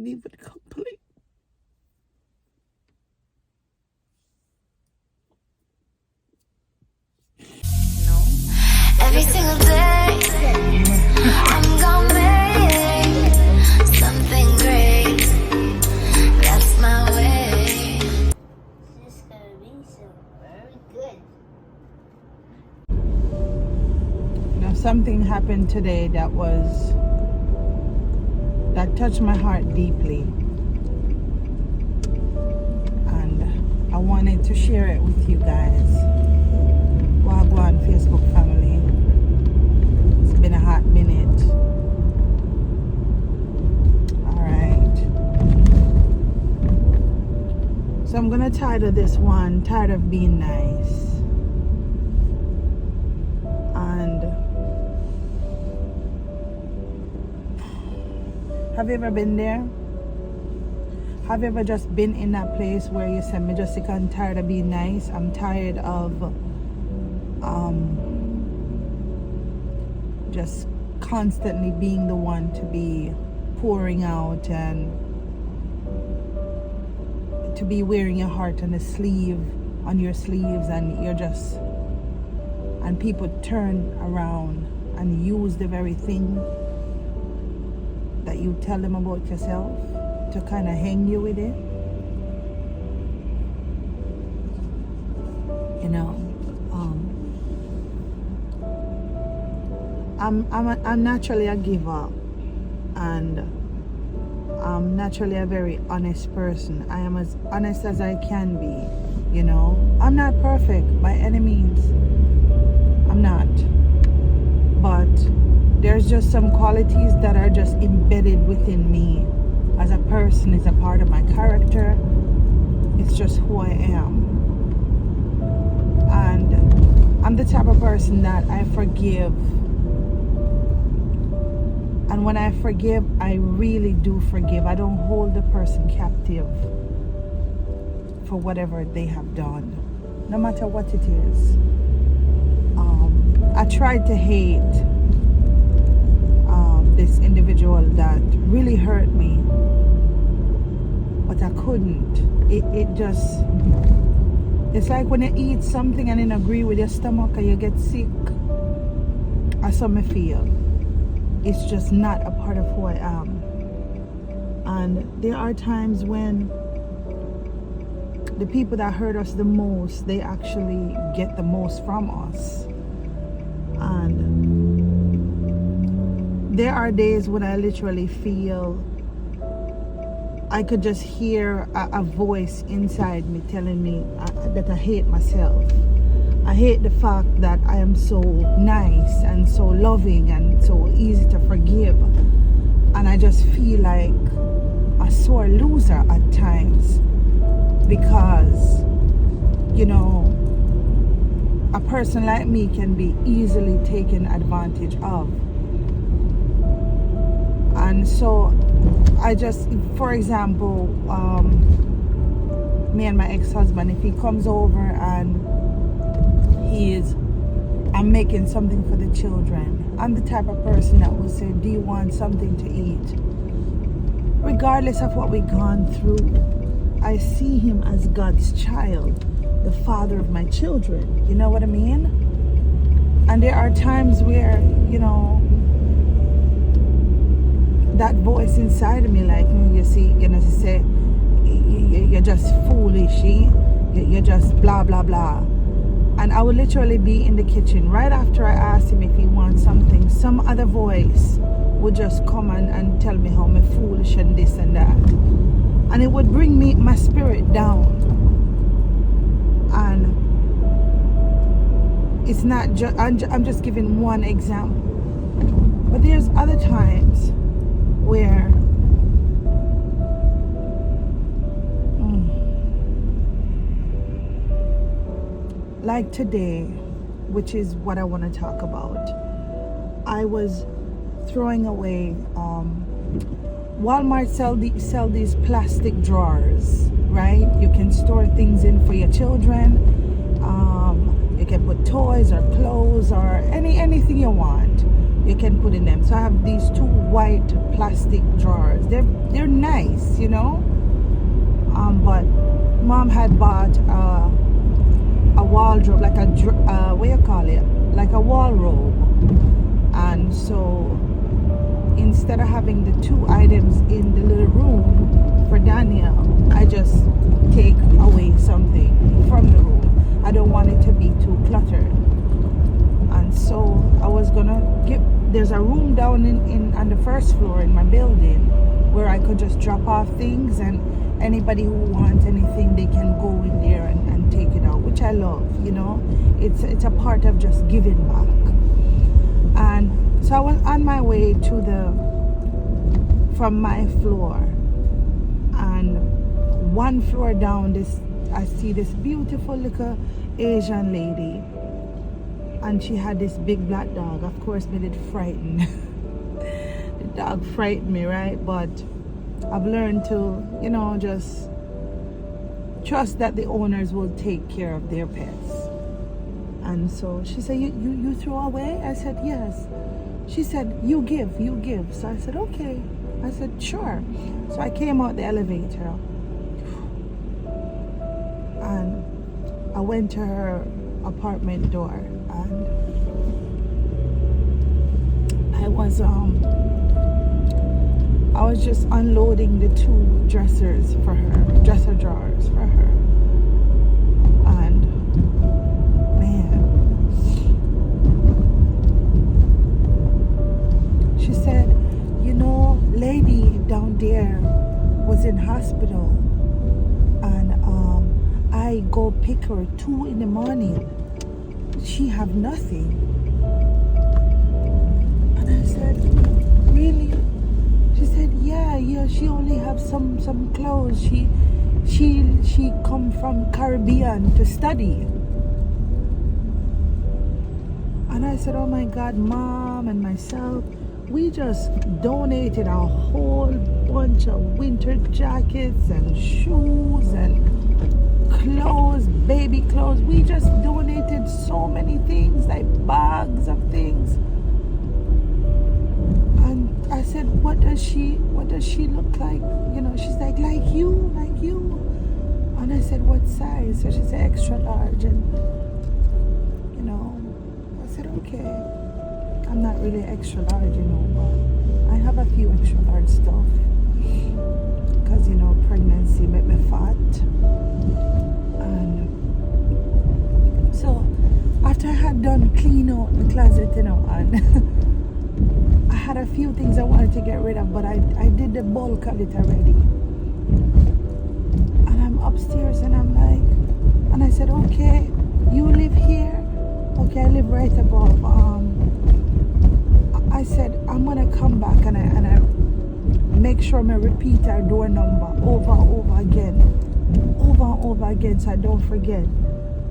wasn't even complete. Every single day, I'm gonna make something great. That's my way. This is gonna be so very good. Now, something happened today that touched my heart deeply, and I wanted to share it with you guys. Wagwan Facebook family. It's been a hot minute. Alright. So I'm gonna title this one, Tired of Being Nice. And have you ever been there? Have you ever just been in that place where you said, me just sick and tired of being nice? I'm tired of just constantly being the one to be pouring out and to be wearing your heart on your sleeves, and you're just, and people turn around and use the very thing that you tell them about yourself to kind of hang you with it, you know. I'm naturally a giver, and I'm naturally a very honest person. I am as honest as I can be, you know. I'm not perfect by any means. I'm not. But there's just some qualities that are just embedded within me as a person. It's a part of my character. It's just who I am. And I'm the type of person that I forgive. And when I forgive, I really do forgive. I don't hold the person captive for whatever they have done, no matter what it is. I tried to hate this individual that really hurt me, but I couldn't. It just, it's like when you eat something and it agree with your stomach and you get sick. That's how I feel. It's just not a part of who I am. And there are times when the people that hurt us the most, they actually get the most from us. And there are days when I literally feel I could just hear a voice inside me telling me that I hate myself. I hate the fact that I am so nice and so loving and so easy to forgive. And I just feel like a sore loser at times because, you know, a person like me can be easily taken advantage of. And so I just, for example, me and my ex-husband, if he comes over and I'm making something for the children, I'm the type of person that will say, do you want something to eat? Regardless of what we've gone through, I see him as God's child, the father of my children. You know what I mean? And there are times where, you know, that voice inside of me, like, you see, you know, say, you're just foolish, you're just blah, blah, blah. And I would literally be in the kitchen right after I asked him if he wants something. Some other voice would just come and tell me how I'm foolish and this and that. And it would bring my spirit down. And it's not just, I'm just giving one example. But there's other times where like today, which is what I want to talk about, I was throwing away Walmart sell these plastic drawers, right? You can store things in for your children. You can put toys or clothes or anything you want. you can put in them. So I have these two white plastic drawers. They're nice, you know. But mom had bought a wardrobe, like a what you call it, like a wall robe. And so instead of having the two items in the little room for Daniel, I just take away something from the room. I don't want it to be too cluttered. And so I was gonna there's a room down in on the first floor in my building where I could just drop off things, and anybody who wants anything, they can go in there and take it out, which I love, you know. It's a part of just giving back. And so I was on my way from my floor, and one floor down, I see this beautiful little Asian lady, and she had this big black dog. Of course, me did frighten. The dog frightened me, right? But I've learned to, you know, just trust that the owners will take care of their pets. And so she said, you throw away? I said, yes. She said, you give. So I said, okay. I said, sure. So I came out the elevator, and I went to her apartment door, and I was just unloading the two dresser drawers for her. And man, she said, you know, lady down there was in hospital, and I go pick her 2 in the morning. She have nothing. And I said, really? She said, yeah, she only have some clothes. She come from Caribbean to study. And I said, oh my God, mom and myself, we just donated a whole bunch of winter jackets and shoes and clothes, baby clothes. We just donated so many things, like bags of things. And I said, what does she look like? You know, she's like you. And I said, what size? So she said extra large. And you know, I said, okay. I'm not really extra large, you know, but I have a few extra large stuff, because you know, pregnancy made me fat. And so after I had done clean out the closet, you know, and I had a few things I wanted to get rid of, but I did the bulk of it already. And I'm upstairs, and I'm like, and I said, okay, you live here? Okay, I live right above. I said, I'm gonna come back and I make sure I repeat our door number over and over again, so I don't forget.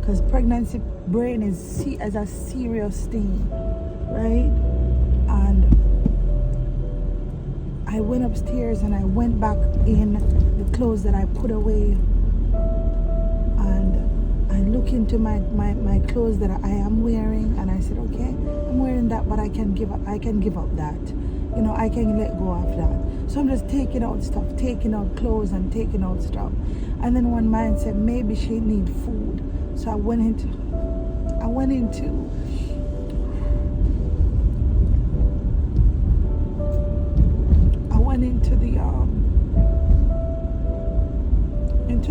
Because pregnancy brain is as a serious thing, right? And I went upstairs and I went back in the clothes that I put away, and I look into my clothes that I am wearing, and I said, okay, I'm wearing that, but I can give up that. You know, I can let go of that. So I'm just taking out stuff, taking out clothes and taking out stuff. And then one man said, maybe she need food. So I went into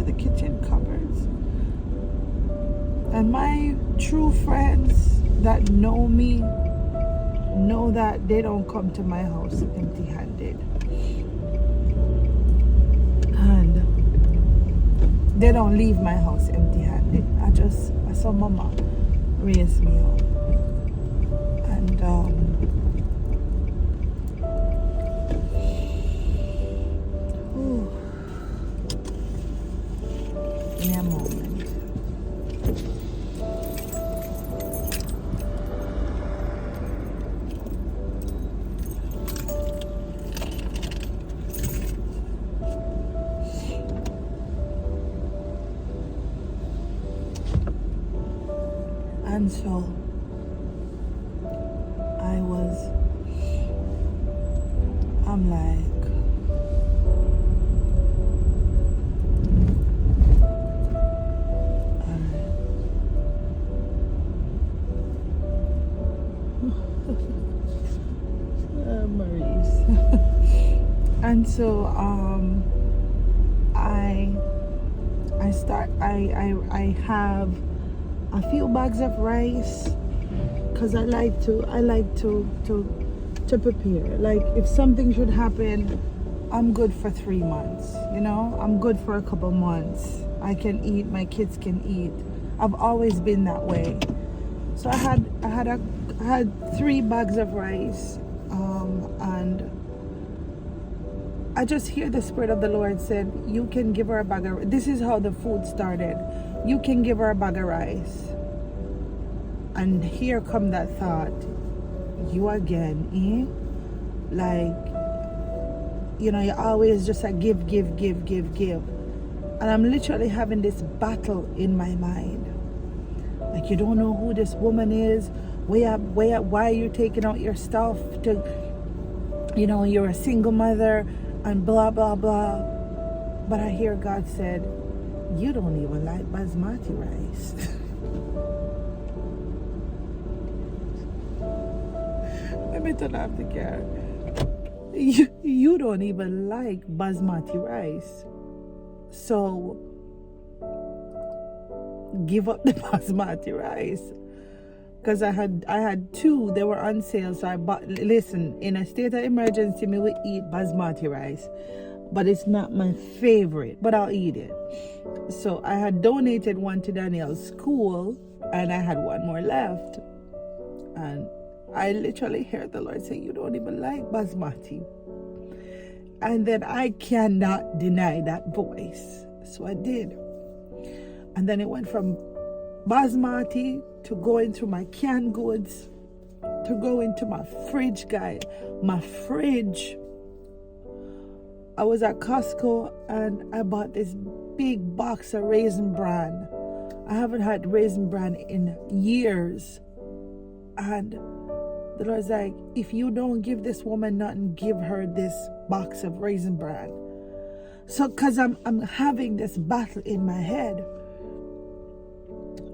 the kitchen cupboards. And my true friends that know me know that they don't come to my house empty-handed. And they don't leave my house empty-handed. I saw mama raise me up. And give me a moment. And so I was And so I have a few bags of rice because I like to prepare. Like if something should happen, I'm good for 3 months, you know? I'm good for a couple months. I can eat, my kids can eat. I've always been that way. So I had 3 bags of rice, and I just hear the Spirit of the Lord said, you can give her a bag of, this is how the food started. You can give her a bag of rice. And here come that thought, you again, eh? Like, you know, you always just a give. And I'm literally having this battle in my mind. Like, you don't know who this woman is. Why are you taking out your stuff to, you know, you're a single mother and blah, blah, blah. But I hear God said, you don't even like basmati rice. Let me turn off the car. You don't even like basmati rice. So give up the basmati rice. Because I had 2, they were on sale, so I bought. Listen, in a state of emergency, me will eat basmati rice, but it's not my favorite, but I'll eat it. So I had donated one to Daniel's school, and I had 1 more left, and I literally heard the Lord say, you don't even like basmati. And then I cannot deny that voice, so I did. And then it went from basmati to going through my canned goods to go into my fridge, guy. My fridge. I was at Costco and I bought this big box of raisin bran. I haven't had raisin bran in years. And the Lord's like, if you don't give this woman nothing, give her this box of raisin bran. So, because I'm having this battle in my head.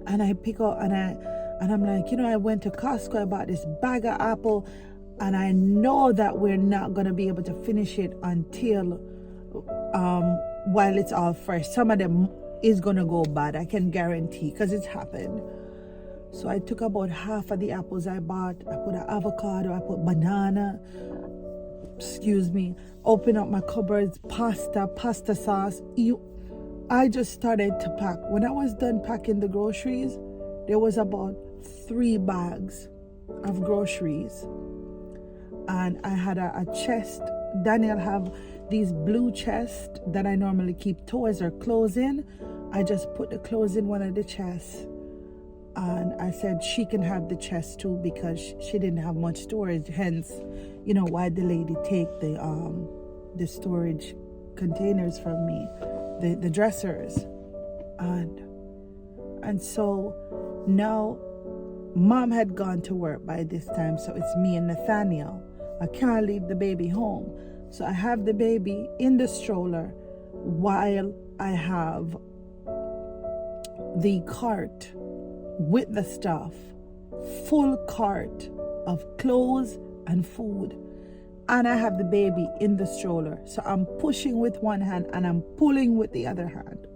And I pick up and I'm like, you know, I went to Costco, I bought this bag of apple, and I know that we're not gonna be able to finish it until while it's all fresh. Some of them is gonna go bad, I can guarantee, because it's happened. So I took about half of the apples I bought. I put an avocado, I put banana, open up my cupboards, pasta sauce. I just started to pack. When I was done packing the groceries, there was about 3 bags of groceries. And I had a chest. Daniel have these blue chests that I normally keep toys or clothes in. I just put the clothes in one of the chests. And I said she can have the chest too because she didn't have much storage. Hence, you know, why the lady take the storage containers from me. The dressers, and so now Mom had gone to work by this time, so it's me and Nathaniel. I can't leave the baby home, so I have the baby in the stroller while I have the cart with the stuff, full cart of clothes and food. And I have the baby in the stroller. So I'm pushing with one hand and I'm pulling with the other hand.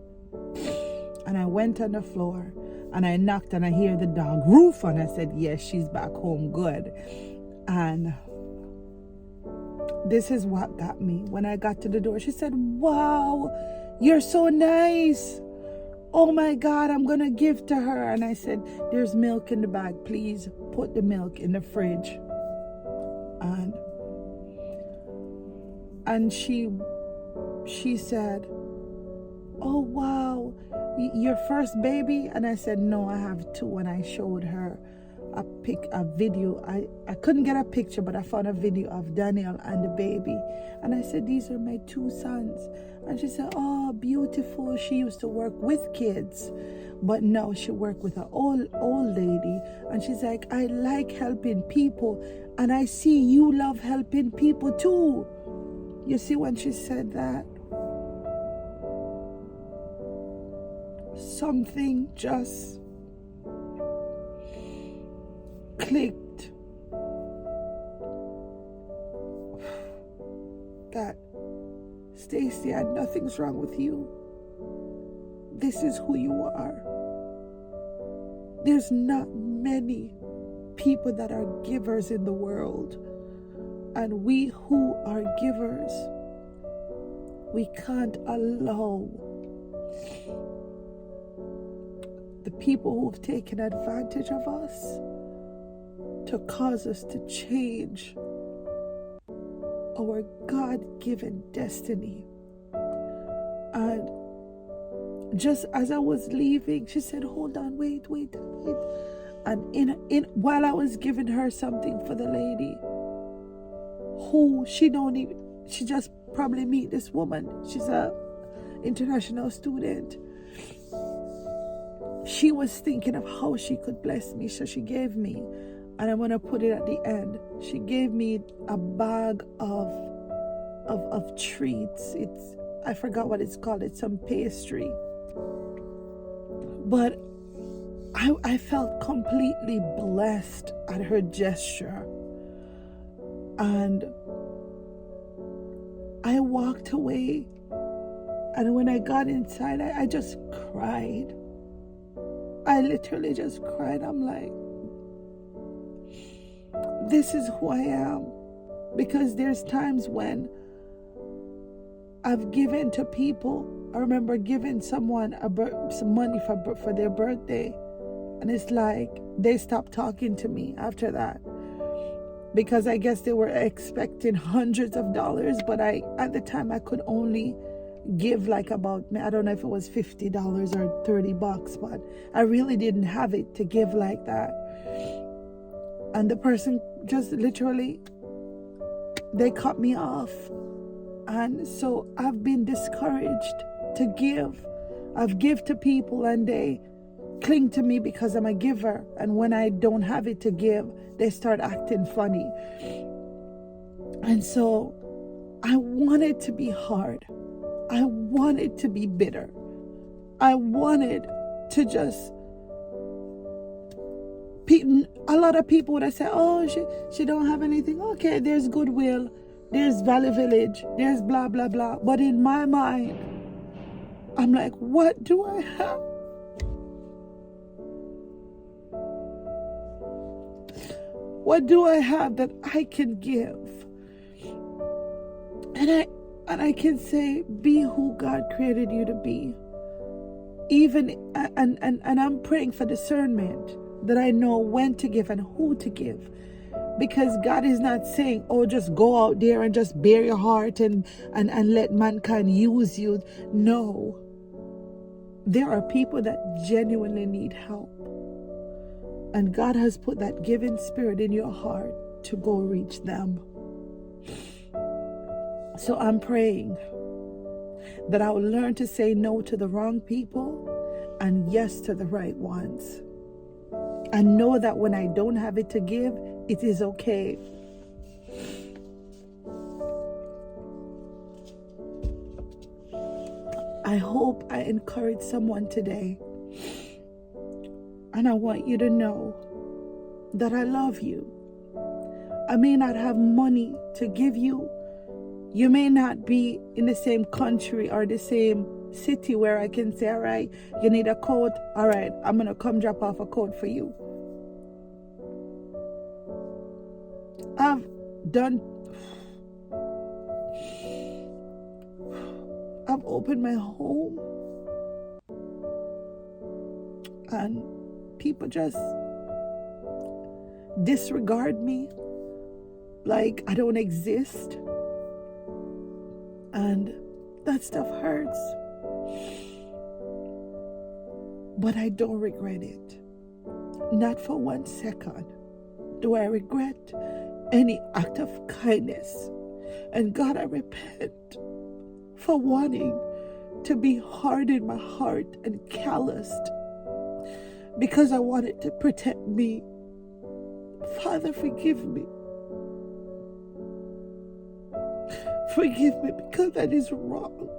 And I went on the floor and I knocked and I hear the dog roof. And I said, yes, she's back home good. And this is what got me. When I got to the door, she said, wow, you're so nice. Oh my God, I'm going to give to her. And I said, there's milk in the bag. Please put the milk in the fridge. And she said, oh wow, your first baby? And I said, no, I have 2. And I showed her a video. I couldn't get a picture, but I found a video of Daniel and the baby. And I said, these are my 2 sons. And she said, oh, beautiful. She used to work with kids, but now she worked with an old lady. And she's like, I like helping people. And I see you love helping people too. You see, when she said that, something just clicked. That Stacey, and nothing's wrong with you. This is who you are. There's not many people that are givers in the world. And we who are givers, we can't allow the people who've taken advantage of us to cause us to change our God-given destiny. And just as I was leaving, she said, hold on, wait. And in while I was giving her something for the lady, who she just probably meet this woman. She's a international student. She was thinking of how she could bless me, so she gave me, and I'm going to put it at the end, she gave me a bag of treats. I forgot what it's called. It's some pastry. But I felt completely blessed at her gesture. And I walked away. And when I got inside, I just cried. I literally just cried. I'm like, this is who I am. Because there's times when I've given to people. I remember giving someone some money for their birthday. And it's like they stopped talking to me after that. Because I guess they were expecting hundreds of dollars. But at the time, I could only give like about, I don't know if it was $50 or $30, but I really didn't have it to give like that. And the person just literally, they cut me off. And so I've been discouraged to give. I've give to people and they cling to me because I'm a giver. And when I don't have it to give, they start acting funny. And so I wanted to be hard. I wanted to be bitter. I wanted to just, a lot of people would have said, oh, she don't have anything. Okay, there's Goodwill, there's Valley Village, there's blah, blah, blah. But in my mind, I'm like, what do I have? What do I have that I can give? And I can say, be who God created you to be. Even, and I'm praying for discernment, that I know when to give and who to give. Because God is not saying, oh, just go out there and just bare your heart and let mankind use you. No. There are people that genuinely need help. And God has put that giving spirit in your heart to go reach them. So I'm praying that I will learn to say no to the wrong people and yes to the right ones. And know that when I don't have it to give, it is okay. I hope I encourage someone today. And I want you to know that I love you. I may not have money to give you. You may not be in the same country or the same city where I can say, all right, you need a coat. All right, I'm going to come drop off a coat for you. I've opened my home and people just disregard me like I don't exist. And that stuff hurts. But I don't regret it. Not for 1 second do I regret any act of kindness. And God, I repent for wanting to be hard in my heart and calloused because I wanted to protect me. Father, forgive me. Forgive me because that is wrong.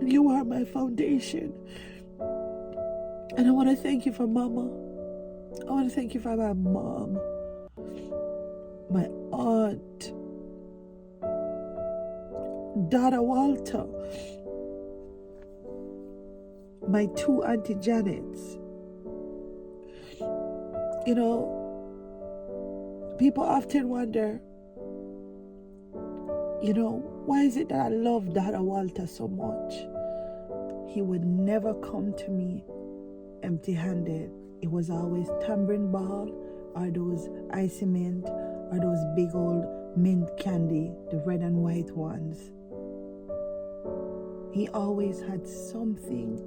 You are my foundation. And I want to thank you for Mama. I want to thank you for my mom, my aunt, Dada Walter, my 2 Auntie Janets. You know, people often wonder, you know, why is it that I love Dada Walter so much? He would never come to me empty-handed. It was always tambourine ball, or those icy mint, or those big old mint candy, the red and white ones. He always had something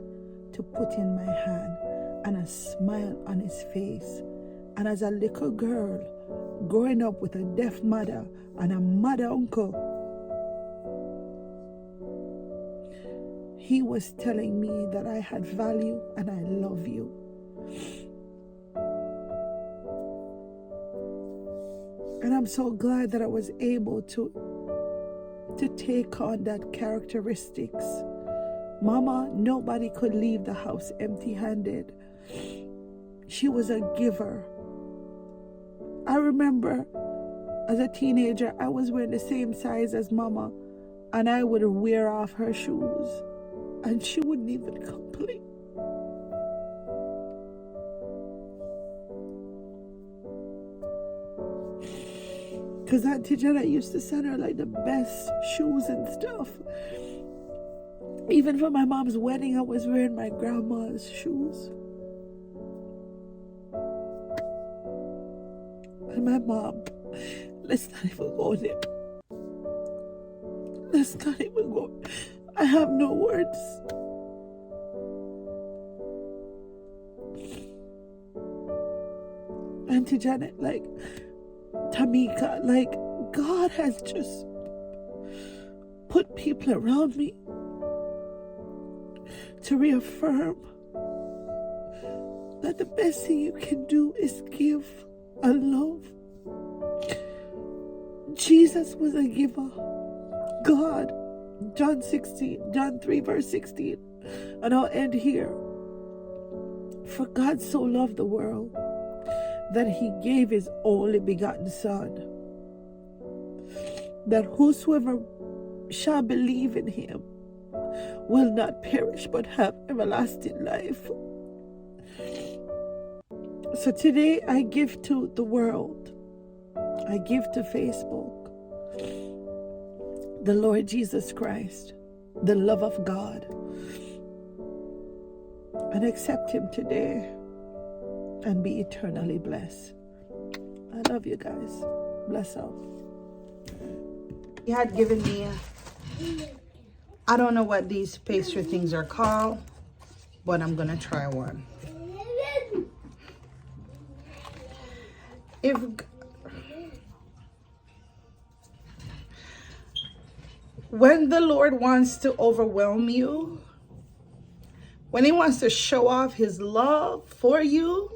to put in my hand and a smile on his face. And as a little girl, growing up with a deaf mother and a mother uncle, he was telling me that I had value and I love you. And I'm so glad that I was able to take on that characteristics. Mama, nobody could leave the house empty-handed. She was a giver. I remember as a teenager, I was wearing the same size as Mama, and I would wear off her shoes, and she wouldn't even complain. Because Auntie Janet used to send her like the best shoes and stuff. Even for my mom's wedding, I was wearing my grandma's shoes. And my mom, let's not even go there. Let's not even go. I have no words. Auntie Janet, like Tamika, like God has just put people around me to reaffirm that the best thing you can do is give and love. Jesus was a giver. God, John 3 verse 16, and I'll end here. For God so loved the world that he gave his only begotten Son, that whosoever shall believe in him will not perish but have everlasting life. So today I give to the world, I give to Facebook, the Lord Jesus Christ, the love of God, and accept him today and be eternally blessed. I love you guys. Bless up. He had given me, I don't know what these pastry things are called, but I'm gonna try one. When the Lord wants to overwhelm you, when he wants to show off his love for you,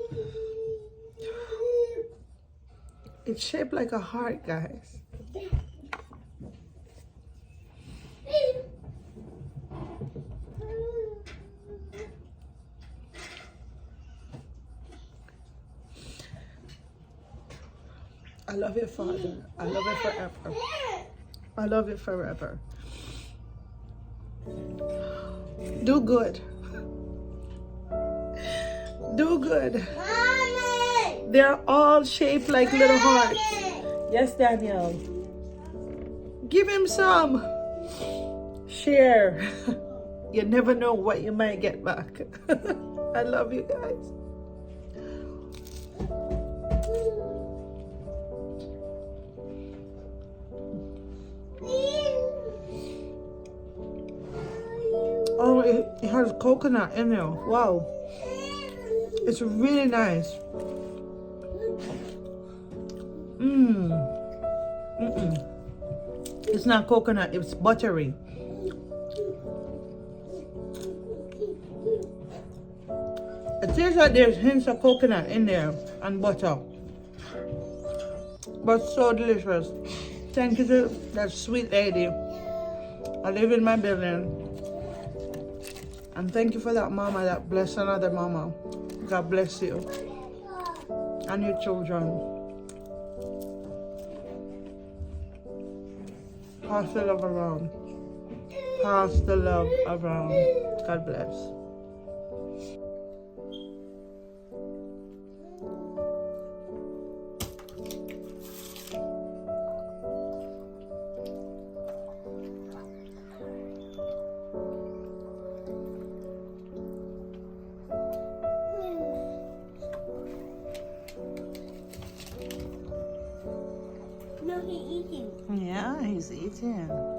it's shaped like a heart, guys. I love you, Father. I love you forever. I love you forever. Do good. Do good. Mommy. They're all shaped like little hearts. Yes, Daniel. Give him some. Share. You never know what you might get back. I love you guys. Oh, it has coconut in there. Wow. It's really nice. It's not coconut, it's buttery. It tastes like there's hints of coconut in there and butter. But so delicious. Thank you to that sweet lady. I live in my building. And thank you for that mama that blessed another mama. God bless you. And your children. Pass the love around. Pass the love around. God bless. No, he's eating. Yeah, he's eating.